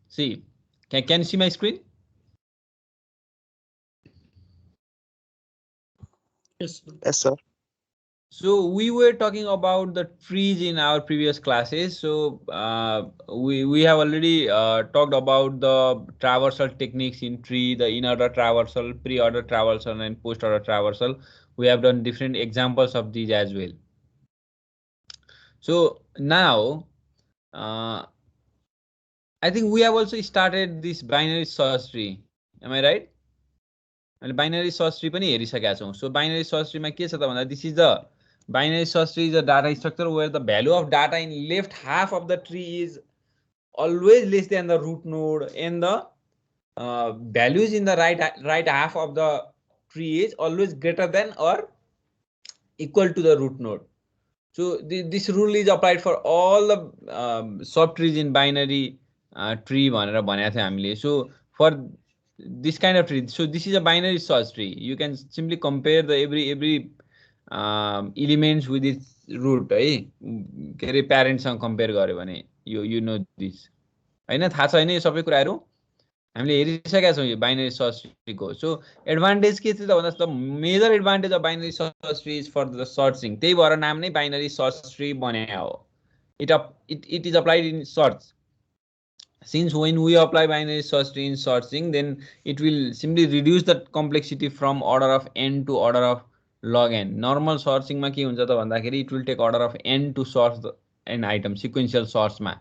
See, can you see my screen? Yes, sir. Yes, sir. So we were talking about the trees in our previous classes. So we have already talked about the traversal techniques in tree, the in-order traversal, pre-order traversal, and post-order traversal. We have done different examples of these as well. So now, I think we have also started this binary search tree. Am I right? And binary search tree पनि हेरिसकेका छौँ. So binary search tree मा के छ त भन्दा this is the binary search tree is a data structure where the value of data in left half of the tree is always less than the root node, and the values in the right half of the tree is always greater than or equal to the root node. So this rule is applied for all the subtrees in binary tree भनेर भनेको थियो हामीले. So for this kind of tree, so this is a binary search tree. You can simply compare the every elements with its root है, के अरे प्यारेन्टसँग compare गर्यो भने you know this हैन, थाहा छ हैन यो सबै कुराहरू हामीले हेरिसकेका छौँ यो बाइनरी सर्च ट्रीको. सो एडभान्टेज के थियो त भन्दा the major advantage of binary search tree is for the searching. त्यही भएर नाम नै बाइनरी सर्च ट्री बने हो. It is applied in search. Since when we apply binary search tree in searching, then it will simply reduce the complexity from order of n to order of log n. Normal searching मा के हुन्छ त भन्दाखेरि it will take order of n to search an item. Sequential search मा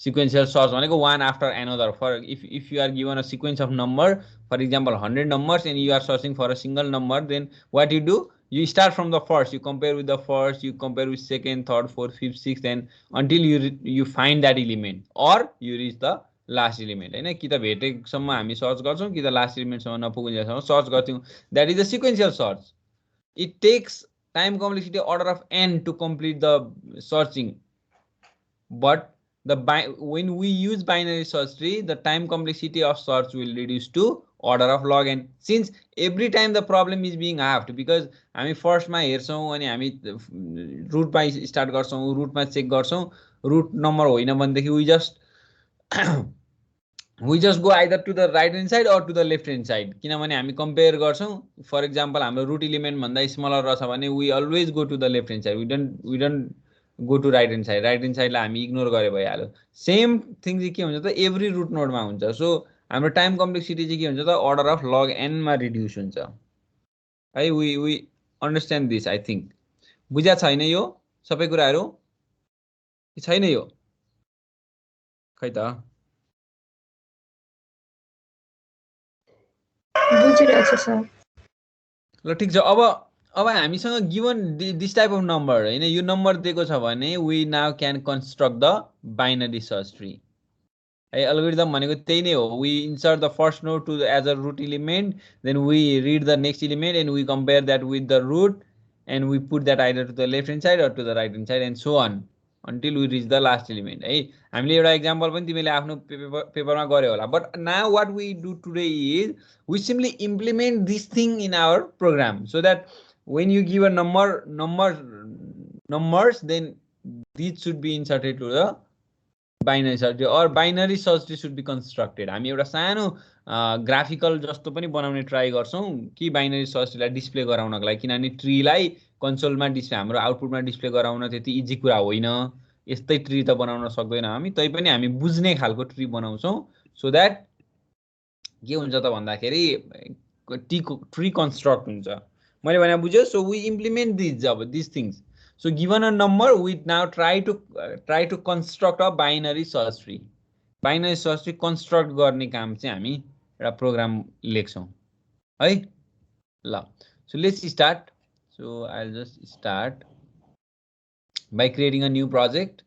sequential search भनेको one after another. For if you are given a sequence of number, for example 100 numbers, and you are searching for a single number, then what you do, you start from the first, you compare with the first, you compare with second, third, fourth, fifth, sixth, and until you find that element or you reach the last element हैन. कि त भेटेसम्म हामी search गर्छौँ, कि त last इलिमेन्टसम्म नपुगुन्जेलसम्म सर्च गर्छौँ. That is a sequential search. It takes time complexity order of n to complete the searching, but when we use binary search tree, the time complexity of search will reduce to order of log n, since every time the problem is being halved. because हामी फर्स्टमा हेर्छौँ अनि हामी रुटमा start गर्छौँ, रुटमा check गर्छौँ, root number होइन भनेदेखि we just go either to the right hand side or to the left hand side. किनभने हामी कम्पेयर गर्छौँ. फर इक्जाम्पल हाम्रो रुट इलिमेन्ट भन्दा स्मलर रहेछ भने we always go to the left hand side. We don't go to right hand side. right hand side लाई हामी ignore गरे भइहाल्यो. सेम थिङ चाहिँ के हुन्छ त एभ्री रुट नोडमा हुन्छ. सो हाम्रो टाइम कम्प्लेक्सिटी चाहिँ के हुन्छ त अर्डर अफ लग n मा रिड्युस हुन्छ है. we understand this. I think बुझ्या छैन यो सबै कुराहरू कि छैन यो खै त. बुझिरहेको छु सर. ल ठिक छ. अब हामीसँग given this type of number हैन, यो नम्बर दिएको छ भने we now can construct the binary search tree है. एल्गोरिदम भनेको त्यही नै हो. We insert the first node to as a root element, then we read the next element and we compare that with the root and we put that either to the left hand side or to the right hand side and so on until we reach the last element है. हामीले एउटा example पनि तिमीले आफ्नो पेपरमा गर्यो होला. But now what we do today is we simply implement this thing in our program, so that when you give a numbers, then these should be inserted to the binary search tree or binary search tree should be constructed. हामी एउटा सानो graphical जस्तो पनि बनाउने try गर्छौँ कि binary search ट्रीलाई display गराउनको लागि. किनभने ट्रीलाई कन्सोलमा डिस्प्ले, हाम्रो आउटपुटमा डिस्प्ले गराउन त्यति इजी कुरा होइन. यस्तै ट्री त बनाउन सक्दैन हामी, तैपनि हामी बुझ्ने खालको ट्री बनाउँछौँ. सो द्याट के हुन्छ त भन्दाखेरि ट्री कन्स्ट्रक्ट हुन्छ. मैले भने बुझ्यो. So we implement this things. So given a number, we now try to construct a binary search tree. Binary search tree construct गर्ने काम चाहिँ हामी एउटा प्रोग्राम लेख्छौँ है. ल, so let's start. So I'll just start by creating a new project.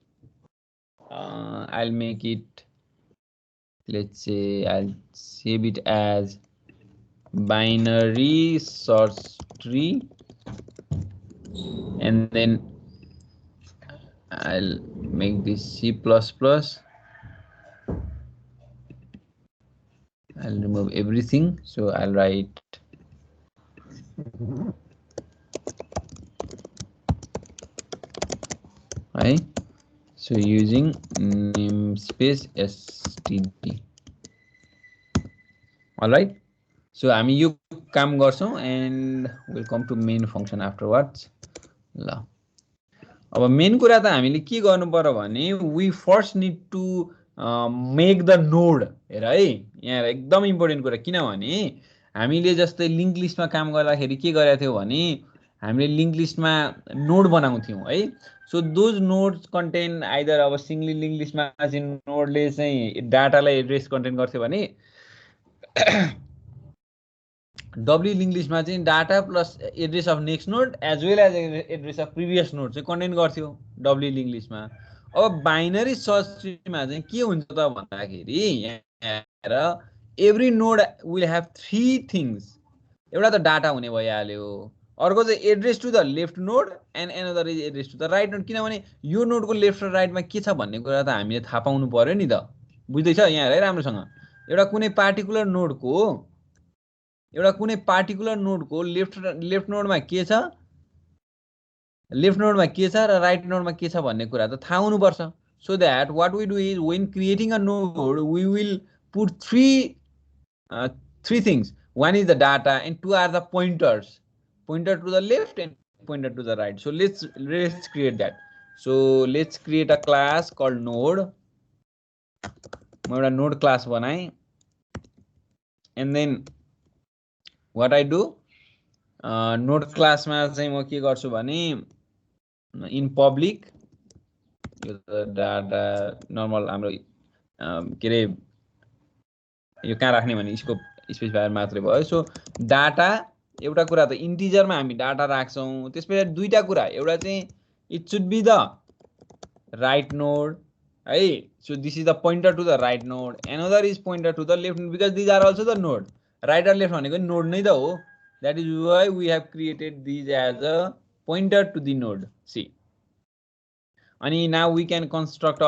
I'll make it, let's say I'll save it as binary search tree, and then I'll make this C++. I'll remove everything. So I'll write right. So using namespace std. Alright so हामी यो काम गर्छौं and will come to main function afterwards ल अब main कुरा त हामीले के गर्नु पर्यो भने we first need to make the node हेर है यहाँ एकदम इम्पोर्टेन्ट कुरा किनभने हामीले जस्तै लिंक लिस्टमा काम गर्दाखेरि के गरेका थियौ भने हामीले लिंक लिस्टमा नोड बनाउँथ्यौं है so those nodes contain either अब सिंगली लिंक लिस्टमा चाहिँ नोडले चाहिँ डाटालाई एड्रेस कन्टेन गर्थ्यो भने डब्ल्यू लिंक लिस्टमा चाहिँ data plus address of next node as well as address of previous node चाहिँ कन्टेन गर्थ्यो डब्ल्यू लिंक लिस्टमा अब बाइनरी सर्च ट्रीमा चाहिँ के हुन्छ त भन्दाखेरि यहाँ every node will have 3 things एउटा त डाटा हुने भइहाल्यो अर्को चाहिँ address to the left node and another is address to the right node किनभने यो नोडको लेफ्ट र राइटमा के छ भन्ने कुरा त हामीले थाहा पाउनु पर्यो नि त बुझ्दैछ यहाँ है राम्रोसँग एउटा कुनै पार्टिकुलर नोडको लेफ्ट नोडमा के छ र राइट नोडमा के छ भन्ने कुरा त थाहा हुनुपर्छ so that what we do is when creating a node we will put three things. One is the data and two are the pointer to the left and pointer to the right. So let's create that. So let's create a class called node. मैं node class बनाए and then what I do node class में चाहिँ म के गर्छु भने in public data normal हाम्रो के रे यो कहाँ राख्ने भने यसको स्पेसिफायर मात्रै भयो सो डाटा एउटा कुरा त इन्टिजरमा हामी डाटा राख्छौं त्यसपछि दुईटा कुरा एउटा चाहिँ it should be the right node है so this is the pointer to the right node another is pointer to the left node because these are also the node right र लेफ्ट भनेको node नै त हो that is why we have created these as a pointer to the node C अनि now we can construct a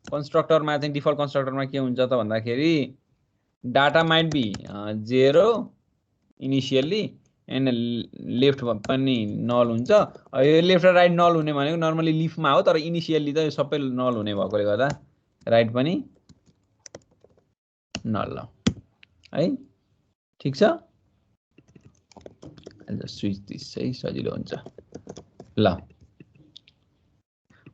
constructor मा चाहिँ default constructor मा के हुन्छ त भन्दाखेरि data might be 0 initially and left पनि नल हुन्छ यो लेफ्ट र राइट नल हुने भनेको नर्मली लिफमा हो तर इनिशियली त यो सबै नल हुने भएकोले गर्दा राइट पनि नल है ठीक छ जस्ट स्विच दिस है सजिलो हुन्छ ल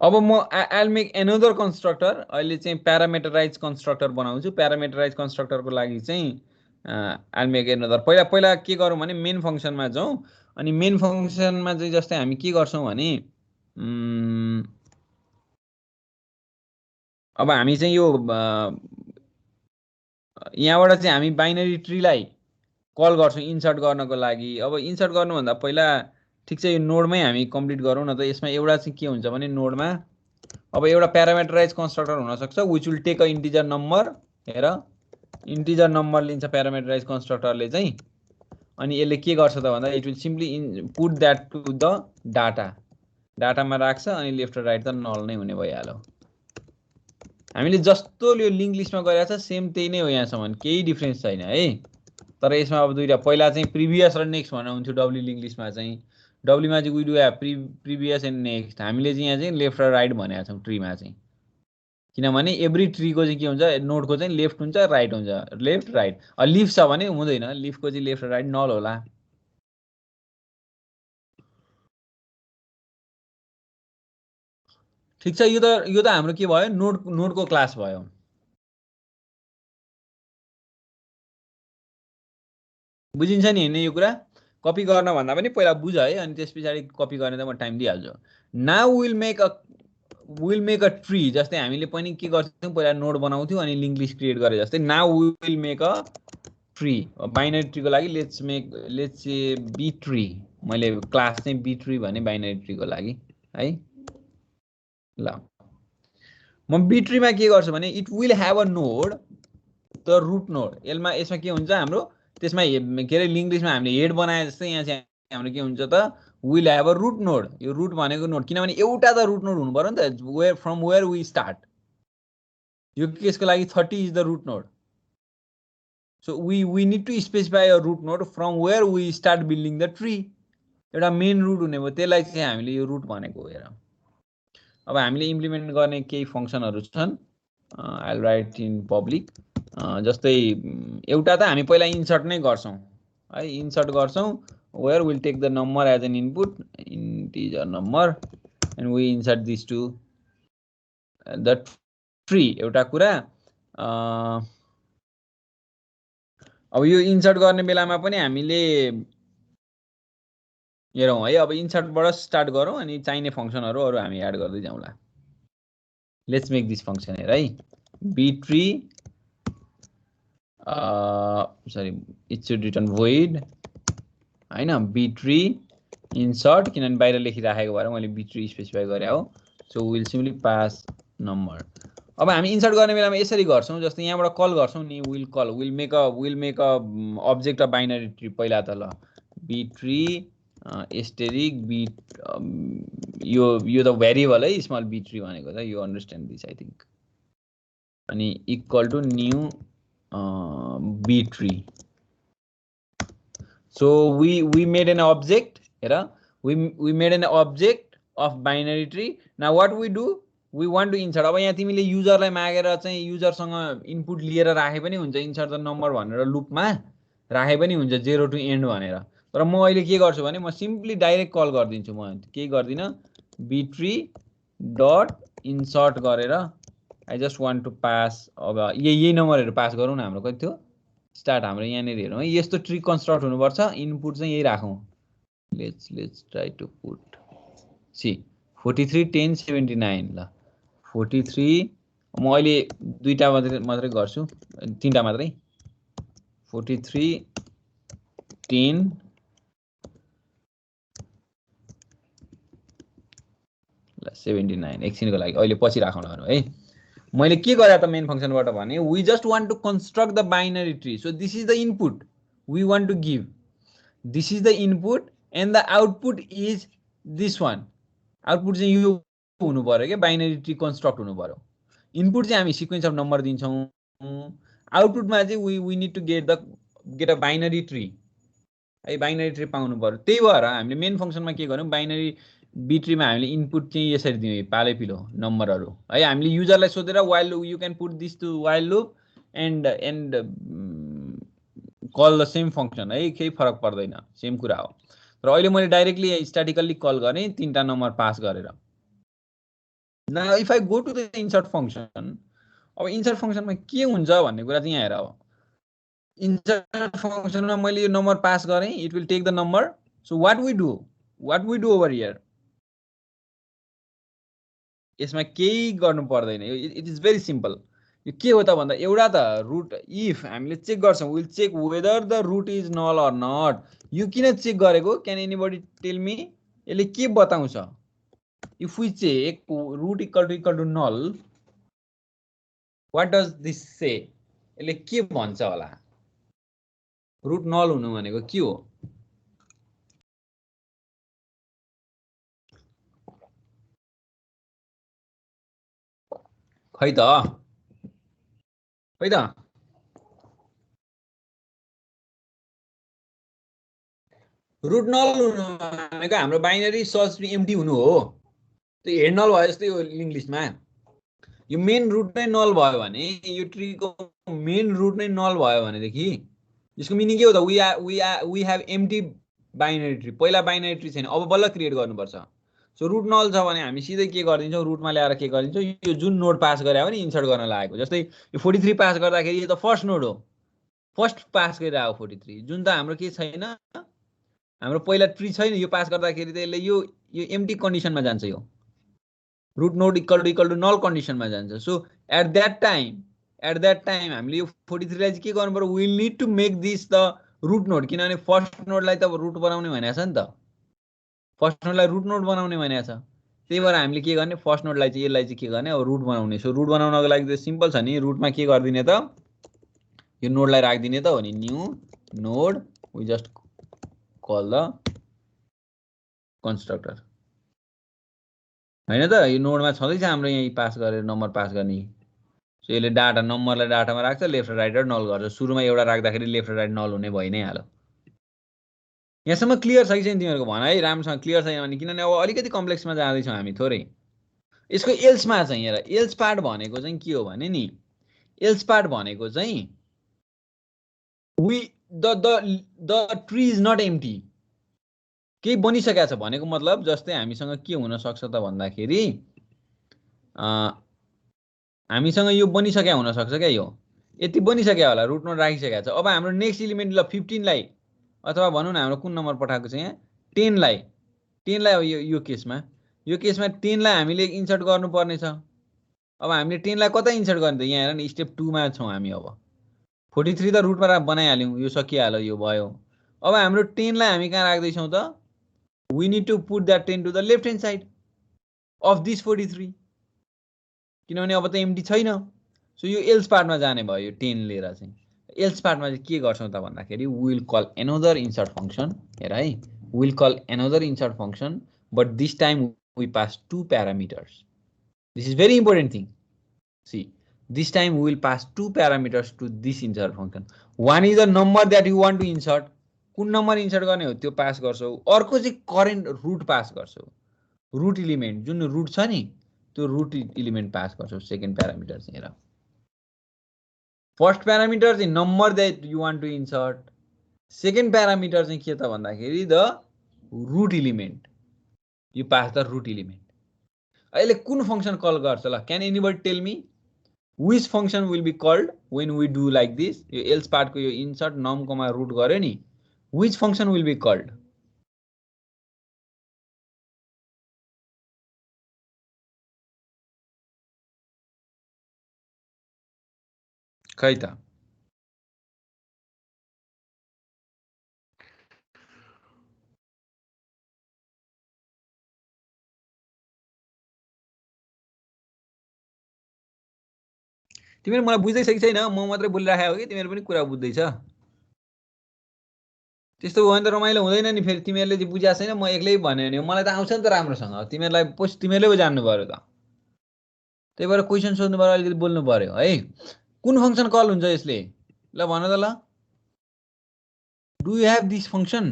अब म I'll make another constructor अहिले चाहिँ प्यारामिटराइज कन्स्ट्रक्टर बनाउँछु प्यारामिटराइज कन्स्ट्रक्टरको लागि चाहिँ I'll make another पहिला के गरौँ भने मेन फंक्सनमा जाउँ अनि मेन फंक्सनमा चाहिँ जस्तै हामी के गर्छौं भने अब हामी चाहिँ यो यहाँबाट चाहिँ हामी बाइनरी ट्रीलाई कल गर्छौं इन्सर्ट गर्नको लागि अब इन्सर्ट गर्नु भन्दा पहिला ठीक छ यो नोडमै हामी कम्प्लिट गरौँ न त यसमा एउटा चाहिँ के हुन्छ भने नोडमा अब एउटा प्यारामिटराइज कन्स्ट्रक्टर हुन सक्छ which will take a integer number हेर इन्टिजर नम्बर लिन्छ प्यारामिटराइज कन्स्ट्रक्टरले चाहिँ अनि यसले के गर्छ त भन्दा it will simply put that to the डाटामा राख्छ अनि लेफ्ट र राइट त नल नै हुने भइहाल्यो हामीले जस्तो यो लिंक लिस्टमा गरेको छ सेम त्यही नै हो यहाँसम्म केही डिफरेन्स छैन है तर यसमा अब दुईटा पहिला चाहिँ प्रिभियस र नेक्स्ट भनेर हुन्थ्यो डब्ल्यू लिंक लिस्टमा चाहिँ डब्ल्यू मा चाहिँ we do have previous and next हामीले चाहिँ यहाँ चाहिँ लेफ्ट र राइट भनेका छौं ट्रीमा चाहिँ किनभने एभ्री ट्रीको चाहिँ के हुन्छ नोडको चाहिँ लेफ्ट हुन्छ राइट हुन्छ लेफ्ट राइट लिफ छ भने हुँदैन लिफको चाहिँ लेफ्ट र राइट नल होला ठीक छ यो त हाम्रो के भयो नोडको क्लास भयो बुझिन्छ नि हैन यो कुरा कपी गर्न भन्दा पनि पहिला बुझ है अनि त्यसपछि कपी गर्ने त म टाइम दिइहाल्छु now will make a tree जस्तै हामीले पनि के गर्थ्यौं पहिला नोड बनाउँथ्यौं अनि लिंक लिस्ट क्रिएट गरे जस्तै now we will make a tree binary ट्रीको लागि लेट्स से बी ट्री मैले क्लास चाहिँ बी ट्री भने बाइनरी ट्रीको लागि है ल म बी ट्रीमा के गर्छु भने it will have a node the root node यसमा के हुन्छ हाम्रो त्यसमा के रे लिंक लिस्टमा हामीले हेड बनाए जस्तै यहाँ चाहिँ हाम्रो के हुन्छ त will have a root node यो रुट भनेको नोड किनभने एउटा त रुट नोड हुनु पर्यो नि त फ्रम वेयर वी स्टार्ट यो केसको लागि 30 is the root node so we need to specify a root node from where we start building the tree एउटा मेन रुट हुने भयो त्यसलाई चाहिँ हामीले यो रुट भनेको हेर अब हामीले इम्प्लिमेन्ट गर्ने केही फंक्सनहरु छन् I'll write in public. जस्तै एउटा त हामी पहिला इन्सर्ट नै गर्छौं है, इन्सर्ट गर्छौं where we'll take the number as an input, integer number, and we insert these to the tree. एउटा कुरा अब यो इन्सर्ट गर्ने बेलामा पनि हामीले हेरौं है। अब इन्सर्टबाट स्टार्ट गरौं अनि चाहिने फंक्सनहरु अरु हामी एड गर्दै जाउँला। Let's make this function here है, btree sorry, it should return void हैन, btree insert, किनभने बाहिर लेखिराखेको भएर मैले btree स्पेसिफाई गरे हो। So will simply pass number. अब हामी इन्सर्ट गर्ने बेलामा यसरी गर्छौं, जस्तै यहाँबाट कल गर्छौं नि, will call, will make a object of binary tree. पहिला त ल btree एस्टेरिक b, यो त भेरिएबल है, स्मल btree भनेको त, you understand this I think. अनि equal to new btree. So we made an object, we made an object of binary tree. Now what we do, we want to insert. अब यहाँ तिमीले युजरलाई मागेर चाहिँ युजरसँग input लिएर राखे पनि हुन्छ, इन्सर्ट द नम्बर भनेर लुपमा राखे पनि हुन्छ 0 to end भनेर। तर म अहिले के गर्छु भने म सिम्पली डाइरेक्ट कल गर्दिन्छु, म केही गर्दिन, btree डट इन्सर्ट गरेर I just want to pass. अब यही नम्बरहरु पास गरौँ न, हाम्रो कति थियो स्टार्ट, हाम्रो यहाँनिर हेरौँ है, यस्तो ट्री कन्स्ट्रक्ट हुनुपर्छ, इनपुट चाहिँ यही राखौँ। Let's try to put see 43 10 79। ल 43, म अहिले दुईटा मात्रै गर्छु, तीनटा मात्रै, 43 10 79 एकछिनको लागि अहिले पछि राखौँला है। मैले के गरे त मेन फंक्सनबाट भने, we just want to construct the binary tree. So this is the input we want to give, this is the input and the output is this one. Output चाहिँ यो हुनु पर्यो के, बाइनरी ट्री कन्स्ट्रक्ट हुनु पर्यो। Input चाहिँ हामी sequence of number दिन्छौं, आउटपुटमा चाहिँ we need to get a binary tree है, बाइनरी ट्री पाउनु पर्यो। त्यही भएर हामीले मेन फंक्सनमा के गर्यौं, बाइनरी btree मा हामीले इनपुट चाहिँ यसरी दियौं, पालै पिलो नम्बरहरु है। हामीले युजरलाई सोधेर while you can put this to while loop and call the same function है, केही फरक पर्दैन, सेम कुरा हो। तर अहिले मैले डाइरेक्टली स्ट्याटिकली कल गरे तीनटा नम्बर पास गरेर। Now if I go to the insert function, अब insert function मा के हुन्छ भन्ने कुरा चाहिँ यहाँ हेर। अब insert function मा मैले यो नम्बर पास गरे, it will take the number. So what we do over here, यसमा केही गर्नु पर्दैन, इट इज भेरी सिम्पल। यो के हो त भन्दा, एउटा त रुट, इफ हामीले चेक गर्छौं, will check whether the root is null or not. यो किन चेक गरेको, क्यान एनीबडी टेल मी, यसले के बताउँछ? If we check root equal to null, what does this say, यसले के भन्छ होला? रुट नल हुनु भनेको के हो? खै त रुट नल हुनु भनेको हाम्रो बाइनरी सर्च ट्री एम्प्टी हुनु हो। त्यो हेड नल भयो जस्तै हो लिङ्क लिस्टमा। यो मेन रुट नै नल भयो भने, यो ट्रीको मेन रुट नै नल भयो भनेदेखि यसको मिनिङ के हो त, we have empty binary tree. पहिला बाइनरी ट्री छैन, अब बल्ल क्रिएट गर्नुपर्छ। सो रुट नल छ भने हामी सिधै के गर्दिन्छौँ, रुटमा ल्याएर के गरिदिन्छौँ, यो जुन नोड पास गरे हो नि इन्सर्ट गर्न लागेको, जस्तै यो 43 पास गर्दाखेरि यो त फर्स्ट नोड हो, फर्स्ट पास गरिरहेको 43, जुन त हाम्रो के छैन, हाम्रो पहिला ट्री छैन, यो पास गर्दाखेरि त यसले यो एम्प्टी कन्डिसनमा जान्छ, यो root node equal to null कन्डिसनमा जान्छ। सो एट दैट टाइम हामीले यो 43 लाई चाहिँ के गर्नु पर्यो, we need to make this the root node, किनभने फर्स्ट नोडलाई त रुट बनाउने भनेको छ नि त, फर्स्ट नोडलाई रुट नोड बनाउने भनेको छ। त्यही भएर हामीले के गर्ने, फर्स्ट नोडलाई चाहिँ यसलाई चाहिँ के गर्ने, अब रुट बनाउने। सो रुट बनाउनको लागि त सिम्पल छ नि, रुटमा के गरिदिने त, यो नोडलाई राखिदिने त हो नि, new node, we just call the constructor हैन त, यो नोडमा छँदैछ हाम्रो यहाँ पास गरेर नम्बर पास गर्ने। सो यसले डाटा नम्बरलाई डाटामा राख्छ, लेफ्ट र राइट र नल गर्छ। सुरुमा एउटा राख्दाखेरि लेफ्ट र राइट नल हुने भइ नै हाल्यो। यहाँसम्म क्लियर छ कि छैन तिमीहरुको भन है, राम्रोसँग क्लियर छैन भने, किनभने अब अलिकति कम्प्लेक्समा जाँदैछौँ हामी थोरै। यसको एल्समा चाहिँ हेर एल्स पार्ट भनेको चाहिँ के हो भने नि एल्स पार्ट भनेको चाहिँ the tree is not empty केही बनिसकेको छ भनेको मतलब जस्तै हामीसँग के हुन सक्छ त भन्दाखेरि हामीसँग यो बनिसकेको हुन सक्छ क्या यो यति बनिसक्यो होला रुट नोड राखिसकेको छ अब हाम्रो नेक्स्ट एलिमेन्ट ल 15 लाई अथवा भनौँ न हाम्रो कुन नम्बर पठाएको छ यहाँ 10 लाई यो केसमा 10 लाई हामीले इन्सर्ट गर्नुपर्ने छ अब हामीले 10 लाई कता इन्सर्ट गर्ने त यहाँ हेर नि स्टेप 2 मा छौं हामी अब 43 त रुटमा बनाइहाल्यौं यो सकिहाल्यो यो भयो अब हाम्रो 10 लाई हामी कहाँ राख्दै छौं त we need to put that 10 to the left hand side of this 43 किनभने अब त एम्प्टी छैन सो यो एल्स पार्टमा जाने भयो 10 लिएर चाहिँ एल्स पार्टमा चाहिँ के गर्छौं त भन्दाखेरि we will call another insert function हेर है we will call another insert function but this time we pass two parameters this is very important thing see this time we will pass two parameters to this insert function one is the number that you want to insert कुन नम्बर insert गर्ने हो त्यो pass गर्छौ अर्को चाहिँ current root pass गर्छौ root element जुन रुट छ नि त्यो रुट एलिमेन्ट पास गर्छौ सेकेन्ड प्यारामिटर चाहिँ हेर फर्स्ट प्यारामिटर चाहिँ number that you want to insert second parameter चाहिँ के त भन्दाखेरि the root element you pass the root element अहिले कुन फंक्सन कल गर्छ ल can anybody tell me which function will be called when we do like this यो else part को यो इन्सर्ट नम कोमा रुट गर्यो नि which function will be called खै त तिमीहरु मलाई बुझ्दै छ कि छैन म मात्रै बोलिराखेको हो कि तिमीहरु पनि कुरा बुझ्दै छ त्यस्तो हो भने त रमाइलो हुँदैन नि फेरि तिमीहरुले चाहिँ बुझ्या छैन म एक्लै भन्यो भने मलाई त आउँछ नि त राम्रोसँग तिमीहरुलाई तिमीहरुले पो जान्नु पर्यो त त्यही भएर क्वेशन सोध्नु पर्यो अलिकति बोल्नु पर्यो है कुन फंक्सन कल हुन्छ यसले ल भन त ल do you have this function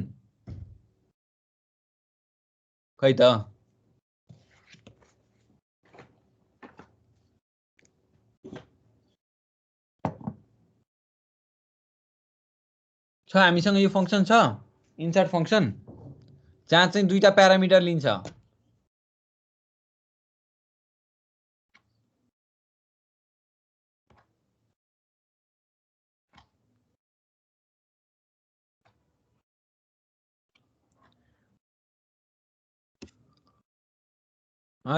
खै त छ हामीसँग यो फंक्सन छ इन्सर्ट फंक्सन जहाँ चाहिँ दुईटा प्यारामिटर लिन्छ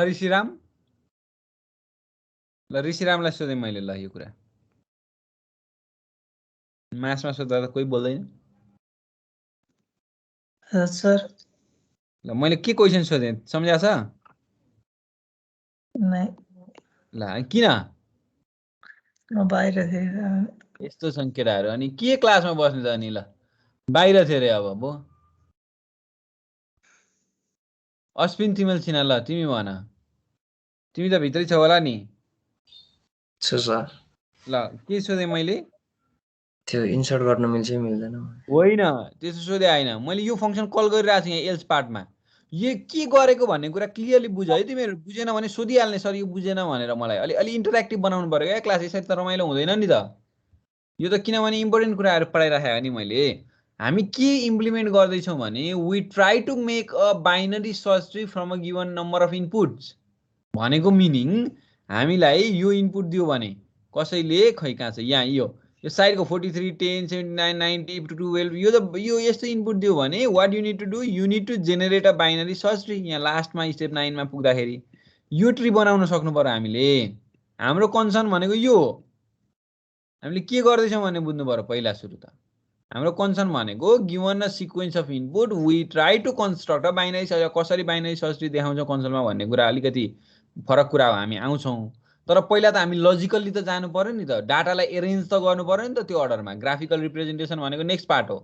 ऋषिराम ल ऋषिरामलाई सोधेँ मैले ल यो कुरा मासमा सोध्दा त कोही बोल्दैन सर ल मैले के क्वेशन सोधेँ सम्झ्या छ नै ल किन म बाहिर थिएँ यस्तो छन् केटाहरू अनि के क्लासमा बस्ने त अनि ल बाहिर थियो रे अब बो अश्विन तिमल सिन्हा ल तिमी भन तिमी त भित्रै छौ होला नि सर ल के सोधेँ मैले त्यो इन्सर्ट गर्न मिल्छ मिल्दैन होइन त्यसो सोधे हैन मैले यो फंक्सन कल गरिरहेको छु यहाँ एल्स पार्टमा यो के गरेको भन्ने कुरा क्लियरली बुझ है तिमीहरु बुझेन भने सोधिहाल्ने सर यो बुझेन भनेर मलाई अलि इन्टरेक्टिभ बनाउनु पर्यो क्या क्लास यसरी त रमाइलो हुँदैन नि त यो त किनभने इम्पोर्टेन्ट कुराहरु पढाइराखेको नि मैले हामी के इम्प्लिमेन्ट गर्दै छौं भने we try to make a binary search tree from a given number of inputs भनेको मिनिङ हामीलाई यो इनपुट दियो भने कसैले खै कहाँ छ यहाँ यो साइडको 43 10 79 90 12 यो यस्तो इनपुट दियो भने what you need to do you need to generate a binary search tree यहाँ लास्टमा स्टेप 9 मा पुग्दाखेरि यो ट्री बनाउन सक्नु पर्यो हामीले हाम्रो कन्सर्न भनेको यो हो हामीले के गर्दै छौं भन्ने बुझ्नु पर्यो पहिला सुरु त हाम्रो कन्सर्न भनेको given a sequence of input we try to construct a binary search कसरी बाइनरी सर्च ट्री देखाउँछ कन्सोलमा भन्ने कुरा अलिकति फरक कुरा हो हामी आउँछौं तर पहिला त हामी लजिकली त जानु पर्यो नि त डाटालाई एरेन्ज त गर्नु पर्यो नि त त्यो अर्डरमा ग्राफिकल रिप्रेजेन्टेसन भनेको नेक्स्ट पार्ट हो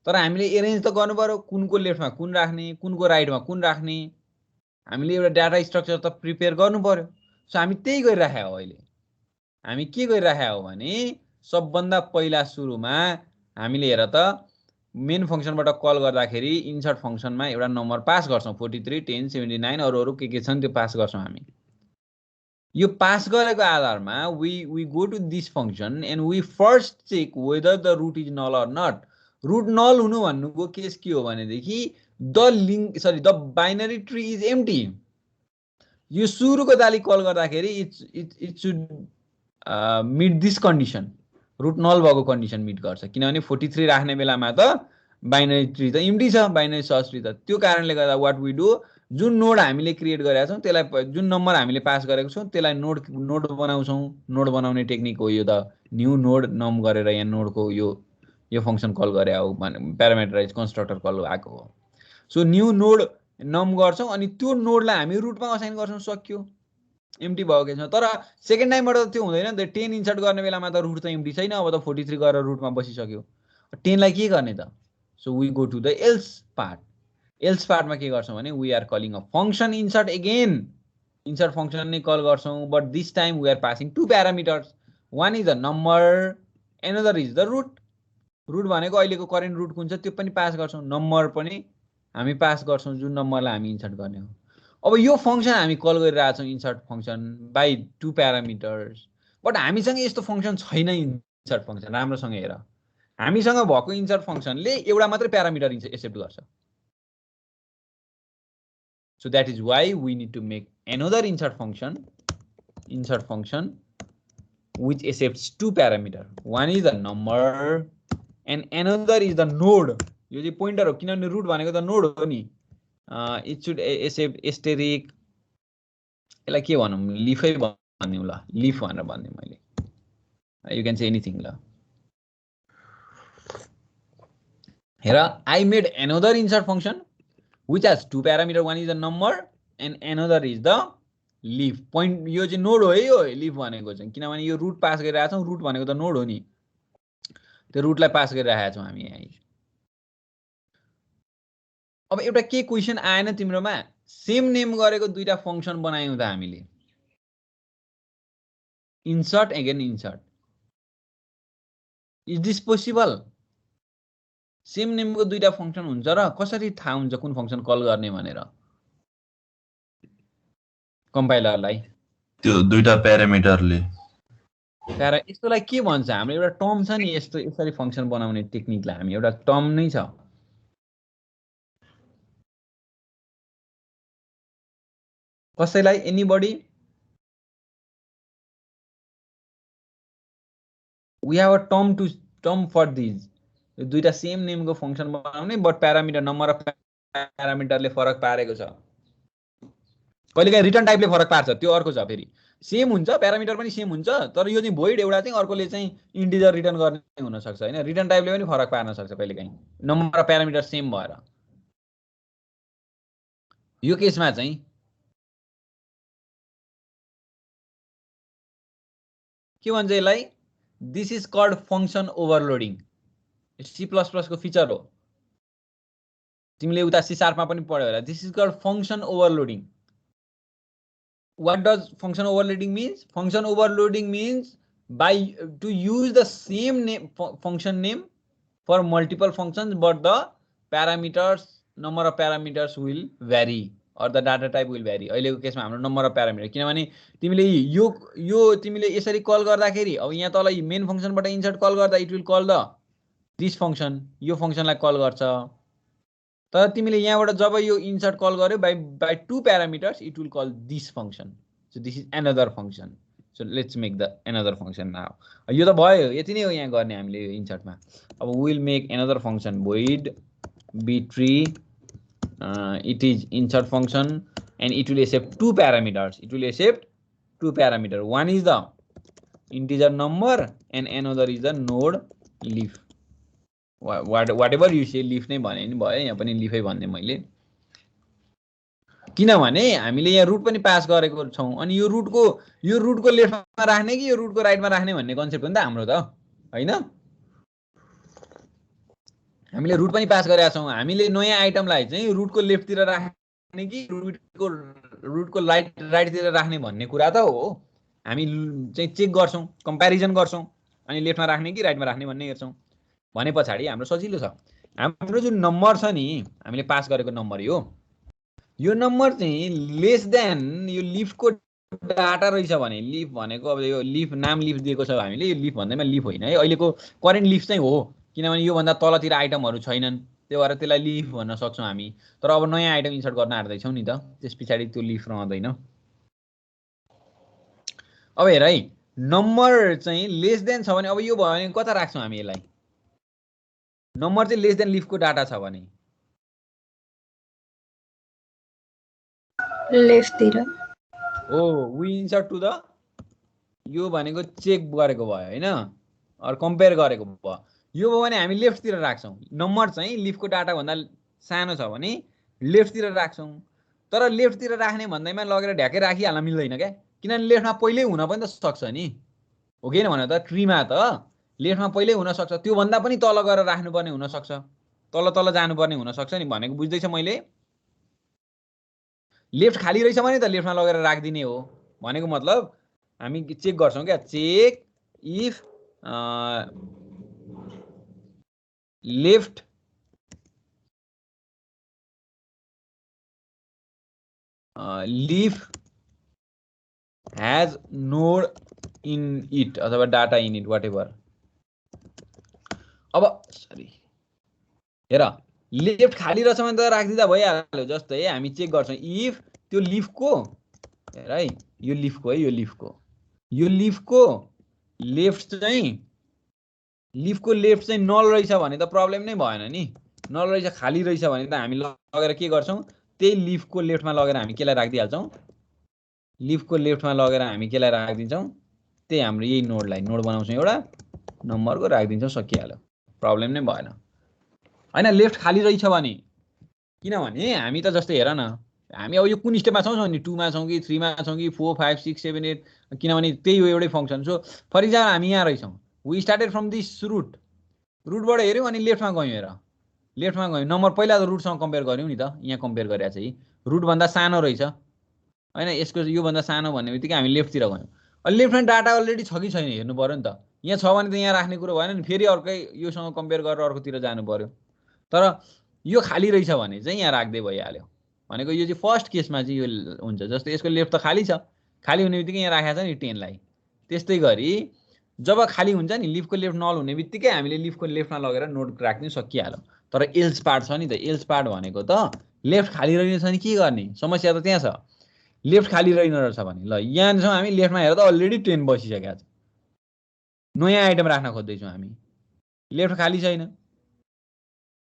तर हामीले एरेन्ज त गर्नु पर्यो कुनको लेफ्टमा कुन राख्ने कुनको राइटमा कुन राख्ने हामीले एउटा डाटा स्ट्रक्चर त प्रिपेयर गर्नु पर्यो सो हामी त्यही गरिराखेका हो अहिले हामी के गरिराखेका हो भने सबभन्दा पहिला सुरुमा हामीले हेर त मेन फंक्सनबाट कल गर्दाखेरि इन्सर्ट फंक्सनमा एउटा नम्बर पास गर्छौं 43 10 79 अरु के छन् त्यो पास गर्छौं हामी यो पास गरेको आधारमा we go to this function and we first check whether the root is null or not. root null हुनु भन्नुको केस के हो भनेदेखि the binary tree is empty. यो सुरुको दाली कल गर्दाखेरि it should meet this condition. root null भएको कन्डिसन मिट गर्छ किनभने 43 राख्ने बेलामा त बाइनरी ट्री त इम्प्टी छ बाइनरी सर्च ट्री त त्यो कारणले गर्दा व्हाट वी डू जुन नोड हामीले क्रिएट गरेका छौं त्यसलाई जुन नम्बर हामीले पास गरेको छौं त्यसलाई नोड बनाउँछौं नोड बनाउने टेक्निक हो यो त न्यू नोड नम गरेर यहाँ नोडको यो फंक्सन कल गरे हो प्यारामिटराइज कन्स्ट्रक्टर कल आएको हो सो न्यू नोड नम गर्छौं अनि त्यो नोडलाई हामी रुटमा असाइन गर्छौं सक्यो एम्प्टी भएको के छ तर सेकेन्ड टाइमबाट त त्यो हुँदैन नि त 10 इन्सर्ट गर्ने बेलामा त रुट त एम्प्टी छैन अब त 43 गरेर रुटमा बसिसक्यो 10 लाई के गर्ने त so we go to the else part में के गर्छौं भने we are calling a function insert again insert function नै कल गर्छौं but this time we are passing two parameters one is the number another is the root भनेको अहिलेको current root कुन छ त्यो पनि पास गर्छौं नम्बर पनि हामी पास गर्छौं जुन नम्बरलाई हामी इन्सर्ट गर्ने हो अब यो फंक्शन हामी कल गरिरहेका छौं insert function by two parameters but हामीसँग यस्तो फंक्शन छैन इन्सर्ट फंक्शन राम्रोसँग हेर हामीसँग भएको इन्सर्ट फंक्शनले एउटा मात्र प्यारामिटर एक्सेप्ट गर्छ so that is why we need to make another insert function which accepts two parameter one is the number and another is the node यो चाहिँ पोइन्टर हो किनभने रुट भनेको त नोड हो नि it should accept asterisk यसलाई के भनौं लिफै भन्दिउँ ल लिफ भनेर भन्दिउँ मैले you can say anything ल हेर I made another insert function which has two parameter one is the number and another is the leaf point यो चाहिँ नोड हो है यो leaf भनेको चाहिँ किनभने यो रुट पास गरिरहेका छौं रुट भनेको त नोड हो नि त्यो रुटलाई पास गरिरहेका छौं हामी यहाँ अब एउटा के क्वेशन आएन तिम्रोमा सेम नेम गरेको दुईटा फंक्शन बनायौं त हामीले insert again insert is this possible same नेमको दुईटा फंक्शन हुन्छ र कसरी थाहा हुन्छ कुन फंक्शन कल गर्ने भनेर कम्पाइलरलाई त्यो दुईटा प्यारामिटरले यस्तोलाई के भन्छ हाम्रो एउटा टर्म छ नि यस्तो यसरी फंक्शन बनाउने टेक्निकलाई हामी एउटा टर्म नै छ कसैलाई anybody we have a term for these दुईटा सेम नेमको फंक्शन बनाउने बट प्यारामिटर नम्बर अफ प्यारामिटरले फरक पारेको छ कहिलेकाहीँ रिटर्न टाइपले फरक पार्छ त्यो अर्को छ फेरि सेम हुन्छ प्यारामिटर पनि सेम हुन्छ तर यो चाहिँ भोइड एउटा चाहिँ अर्कोले चाहिँ इन्टिजर रिटर्न गर्ने हुन सक्छ हैन रिटर्न टाइपले पनि फरक पार्न सक्छ कहिलेकाहीँ नम्बर अफ प्यारामिटर सेम भएर यो केसमा चाहिँ के भन्छ यसलाई this is called function overloading C++ को फीचर हो तिमीले उता C# मा पनि पढ्यौ होला this is called function overloading what does function overloading means function overloading means by to use the same name function name for multiple functions but the parameters number of parameters will vary or the data type will vary अहिलेको केसमा हाम्रो number of parameter किनभने तिमीले यो तिमीले यसरी call गर्दाखेरि अब यहाँ तल मेन फंक्शनबाट इन्सर्ट कल गर्दा it will call the this function यो फंक्शनलाई कल गर्छ तर तिमीले यहाँबाट जब यो इन्सर्ट कल गर्यो by two parameters it will call this function so this is another function so let's make the another function now यो त भयो यति नै हो यहाँ गर्ने हामीले यो इन्सर्टमा अब we will make another function void b-tree it is insert function and it will accept two parameters it will accept two parameter one is the integer number and another is the node leaf whatever you say leaf नै भने नि भयो यहाँ पनि leaf भन्ने मैले किनभने हामीले यहाँ रुट पनि पास गरेको छौं अनि यो रुटको लेफ्टमा राख्ने कि यो रुटको राइटमा राख्ने भन्ने कन्सेप्ट हो नि त हाम्रो त हैन हामीले रुट पनि पास गरेका छौं हामीले नयाँ आइटमलाई चाहिँ रुटको लेफ्टतिर राख्ने कि रुटको राइटतिर राख्ने भन्ने कुरा त हो हामी चाहिँ चेक गर्छौं कम्प्यारिजन गर्छौं अनि लेफ्टमा राख्ने कि राइटमा राख्ने भन्ने हेर्छौं भने पछाडी हाम्रो सजिलो छ हाम्रो जुन नम्बर छ नि हामीले पास गरेको नम्बर यो नम्बर चाहिँ लेस देन यो लिफको डाटा रहेछ भने लिफ भनेको अब यो लिफ नाम लिफ दिएको छ हामीले यो लिफ भन्दैमा लिफ होइन है अहिलेको करेन्ट लिफ चाहिँ हो किनभने योभन्दा तलतिर आइटमहरू छैनन् त्यो भएर त्यसलाई लिफ भन्न सक्छौँ हामी तर अब नयाँ आइटम इन्सर्ट गर्न आँट्दैछौँ नि त त्यस पछाडि त्यो लिफ रहँदैन अब हेर है नम्बर चाहिँ लेस देन छ भने अब यो भयो भने कता राख्छौँ हामी यसलाई नम्बर चाहिँ लेस देन लिफको डाटा छ भने लेफ्टतिर हो वी इन्सर्ट टु द यो भनेको चेक गरेको भयो हैन अर कम्पेयर गरेको भयो यो भयो भने हामी लेफ्टतिर राख्छौँ नम्बर चाहिँ लिफको डाटा भन्दा सानो छ भने लेफ्टतिर राख्छौँ तर लेफ्टतिर राख्ने भन्दैमा लगेर ढ्याकै राखिहाल्न मिल्दैन क्या किनभने लेफ्टमा पहिल्यै हुन पनि त सक्छ नि हो कि भने त ट्रीमा त लेफ्टमा पहिल्यै हुन सक्छ त्यो भन्दा पनि तल गएर राख्नुपर्ने हुन सक्छ तल तल जानुपर्ने हुन सक्छ नि भनेको बुझ्दैछ मैले लेफ्ट खाली रहेछ भने त लेफ्टमा लगेर राखिदिने हो भनेको मतलब हामी चेक गर्छौँ क्या check if left leaf has node in it अथवा data in it whatever अब सरी हेर लेफ्ट खाली रहेछ भने त राखिदिँदा भइहाल्यो जस्तै हामी चेक गर्छौँ इफ त्यो लिफको हेर है यो लिफको है यो लिफको लेफ्ट चाहिँ लिफको लेफ्ट चाहिँ नल रहेछ भने त प्रब्लम नै भएन नि नल रहेछ खाली रहेछ भने त हामी लगेर के गर्छौँ त्यही लिफको लेफ्टमा लगेर हामी केलाई राखिदिहाल्छौँ लिफको लेफ्टमा लगेर हामी केलाई राखिदिन्छौँ त्यही हाम्रो यही नोडलाई नोड बनाउँछौँ एउटा नम्बरको राखिदिन्छौँ सकिहाल्यो प्रब्लम नै भएन हैन लेफ्ट खाली रहेछ भने किनभने हामी त जस्तै हेर न हामी अब यो कुन स्टेपमा छौँ नि 2 मा छौँ कि 3 मा छौँ कि 4 5 6 7 8 किनभने त्यही हो एउटै फंक्सन सो फर एक्जाम्पल हामी यहाँ रहेछौँ वी स्टार्टेड फ्रम दिस रुटबाट हेऱ्यौँ अनि लेफ्टमा गयौँ हेर लेफ्टमा गयौँ नम्बर पहिला त रुटसँग कम्पेयर गऱ्यौँ नि त यहाँ कम्पेयर गरेर चाहिँ रुटभन्दा सानो रहेछ हैन यसको योभन्दा सानो भन्ने बित्तिकै हामी लेफ्टतिर गयौँ अहिले लेफ्टमा डाटा अलरेडी छ कि छैन हेर्नु पर्यो नि त यहाँ छ भने त यहाँ राख्ने कुरो भएन नि फेरि अर्कै योसँग कम्पेयर गरेर अर्कोतिर जानु पर्यो तर यो खाली रहेछ भने चाहिँ यहाँ राख्दै भइहाल्यो भनेको यो चाहिँ फर्स्ट केसमा चाहिँ यो हुन्छ जस्तै यसको लेफ्ट त खाली छ खाली हुने बित्तिकै यहाँ राखेको छ नि 10 लाई त्यस्तै गरी जब खाली हुन्छ नि लिफको लेफ्ट नल हुने बित्तिकै हामीले लिफको लेफ्टमा लगेर नोड राख्नु सकिहाल्यो तर एल्स पार्ट छ नि त एल्स पार्ट भनेको त लेफ्ट खाली रहेछ नि के गर्ने समस्या त त्यहाँ छ लेफ्ट खाली रहेन रहेछ भने ल यहाँ छौँ हामी लेफ्टमा हेर्दा अलरेडी 10 बसिसकेको छ नयाँ आइटम राख्न खोज्दैछौँ हामी लेफ्ट खाली छैन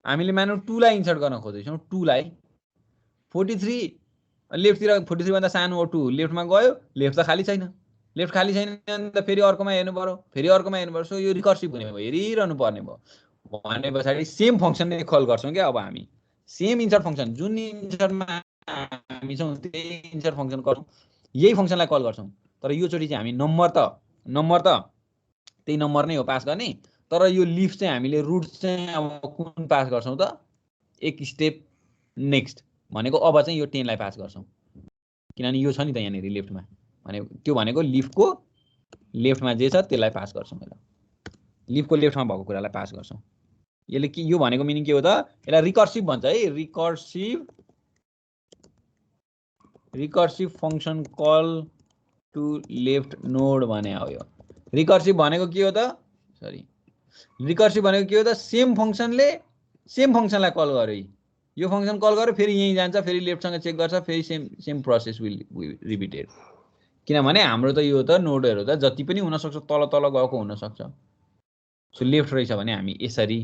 हामीले मानौँ 2 लाई इन्सर्ट गर्न खोज्दैछौँ 2 लाई 43 लेफ्टतिर 43 भन्दा सानो 2 लेफ्टमा गयो लेफ्ट त खाली छैन लेफ्ट खाली छैन भने त फेरि अर्कोमा हेर्नु पर्यो फेरि अर्कोमा हेर्नु पर्यो सो यो रिकर्सिभ हुने भयो हेरिरहनु पर्ने भयो भने पछाडि सेम फंक्सन नै कल गर्छौँ क्या अब हामी सेम इन्सर्ट फंक्सन जुन इन्सर्टमा हामी छौँ त्यही इन्सर्ट फंक्सन गर्छौँ यही फंक्सनलाई कल गर्छौँ तर यो चोटि चाहिँ हामी नम्बर त त्यही नम्बर नै हो पास गर्ने तर यो लिफ चाहिँ हामीले रुट चाहिँ अब कुन पास गर्छौँ त एक स्टेप नेक्स्ट भनेको अब चाहिँ यो 10 लाई पास गर्छौँ किनभने यो छ नि त यहाँनिर लेफ्टमा भने त्यो भनेको लिफको लेफ्टमा जे छ त्यसलाई पास गर्छौँ लिफको लेफ्टमा भएको कुरालाई पास गर्छौँ यसले के यो भनेको मिनिङ के हो त यसलाई रिकर्सिभ भन्छ है recursive function call to left node भने हो यो रिकर्सिभ भनेको के हो त सरी रिकर्सिभ भनेको के हो त सेम फंक्सनलाई कल गर्यो यो फंक्सन कल गर्यो फेरि यही जान्छ फेरि लेफ्टसँग चेक गर्छ फेरि सेम प्रोसेस विल रिपिटेड किनभने हाम्रो त यो त नोडहरू त जति पनि हुन सक्छ तल तल गएको हुन सक्छ सो लेफ्ट रहेछ भने हामी यसरी